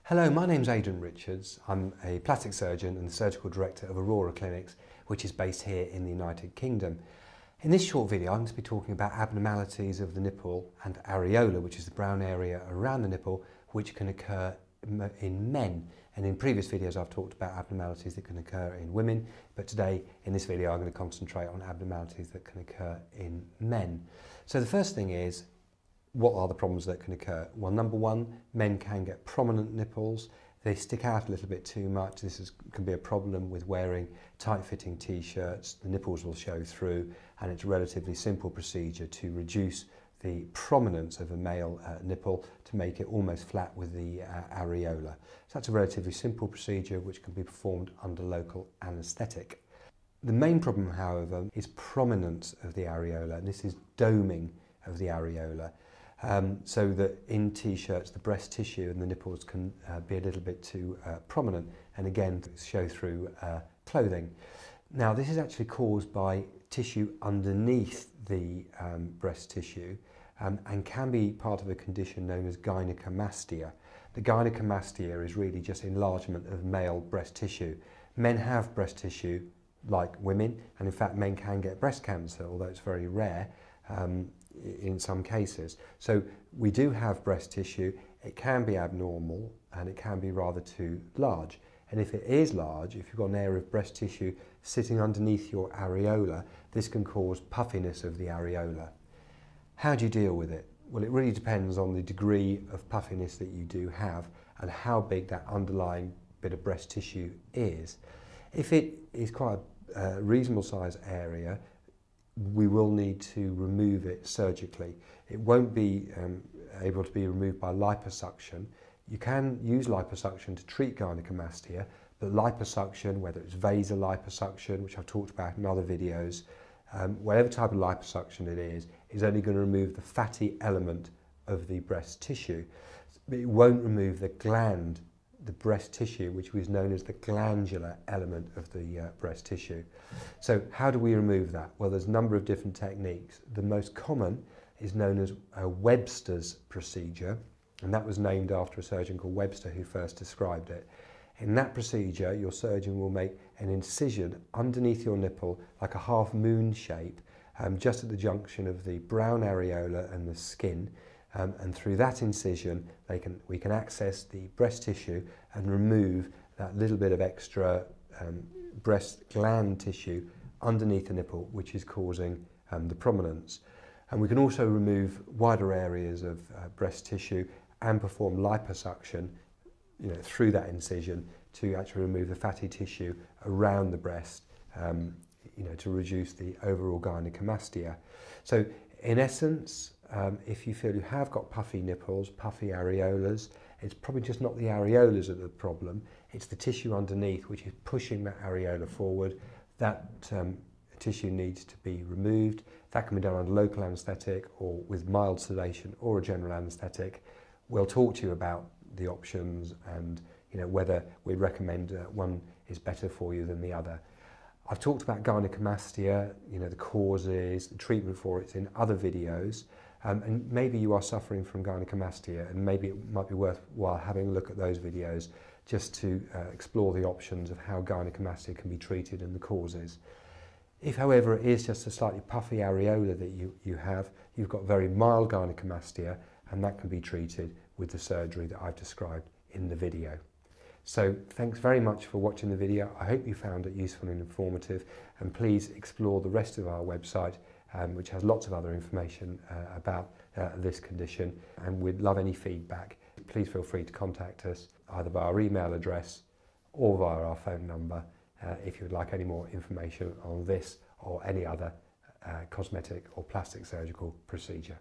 Hello, my name's Adrian Richards. I'm a plastic surgeon and the surgical director of Aurora Clinics, which is based here in the United Kingdom. In this short video, I'm going to be talking about abnormalities of the nipple and areola, which is the brown area around the nipple, which can occur in men. And in previous videos, I've talked about abnormalities that can occur in women, but today, in this video, I'm going to concentrate on abnormalities that can occur in men. So the first thing is, what are the problems that can occur? Well, number one, men can get prominent nipples. They stick out a little bit too much. Can be a problem with wearing tight-fitting t-shirts. The nipples will show through, and it's a relatively simple procedure to reduce the prominence of a male nipple to make it almost flat with the areola. So that's a relatively simple procedure which can be performed under local anaesthetic. The main problem, however, is prominence of the areola, and this is doming of the areola. So that in t-shirts the breast tissue and the nipples can be a little bit too prominent, and again show through clothing. Now this is actually caused by tissue underneath the breast tissue and can be part of a condition known as gynecomastia. The gynecomastia is really just enlargement of male breast tissue. Men have breast tissue like women, and in fact men can get breast cancer, although it's very rare. In some cases. So we do have breast tissue. It can be abnormal and it can be rather too large. And if it is large, if you've got an area of breast tissue sitting underneath your areola, this can cause puffiness of the areola. How do you deal with it? Well, it really depends on the degree of puffiness that you do have and how big that underlying bit of breast tissue is. If it is quite a reasonable size area, we will need to remove it surgically. It won't be able to be removed by liposuction. You can use liposuction to treat gynecomastia, but liposuction, whether it's vasoliposuction, which I've talked about in other videos, whatever type of liposuction it is only going to remove the fatty element of the breast tissue. It won't remove the gland, the breast tissue, which was known as the glandular element of the breast tissue. So how do we remove that? Well, there's a number of different techniques. The most common is known as a Webster's procedure, and that was named after a surgeon called Webster who first described it. In that procedure, your surgeon will make an incision underneath your nipple like a half moon shape, just at the junction of the brown areola and the skin. And through that incision, we can access the breast tissue and remove that little bit of extra breast gland tissue underneath the nipple, which is causing the prominence. And we can also remove wider areas of breast tissue and perform liposuction, through that incision to actually remove the fatty tissue around the breast, to reduce the overall gynecomastia. So in essence, if you feel you have got puffy nipples, puffy areolas, it's probably just not the areolas that are the problem, it's the tissue underneath which is pushing that areola forward. That tissue needs to be removed. That can be done under local anaesthetic or with mild sedation or a general anaesthetic. We'll talk to you about the options and whether we recommend one is better for you than the other. I've talked about gynecomastia, the causes, the treatment for it in other videos. And maybe you are suffering from gynecomastia, and maybe it might be worthwhile having a look at those videos just to explore the options of how gynecomastia can be treated and the causes. If, however, it is just a slightly puffy areola that you've got very mild gynecomastia, and that can be treated with the surgery that I've described in the video. So thanks very much for watching the video. I hope you found it useful and informative, and please explore the rest of our website, which has lots of other information about this condition, and we'd love any feedback. Please feel free to contact us either via our email address or via our phone number if you would like any more information on this or any other cosmetic or plastic surgical procedure.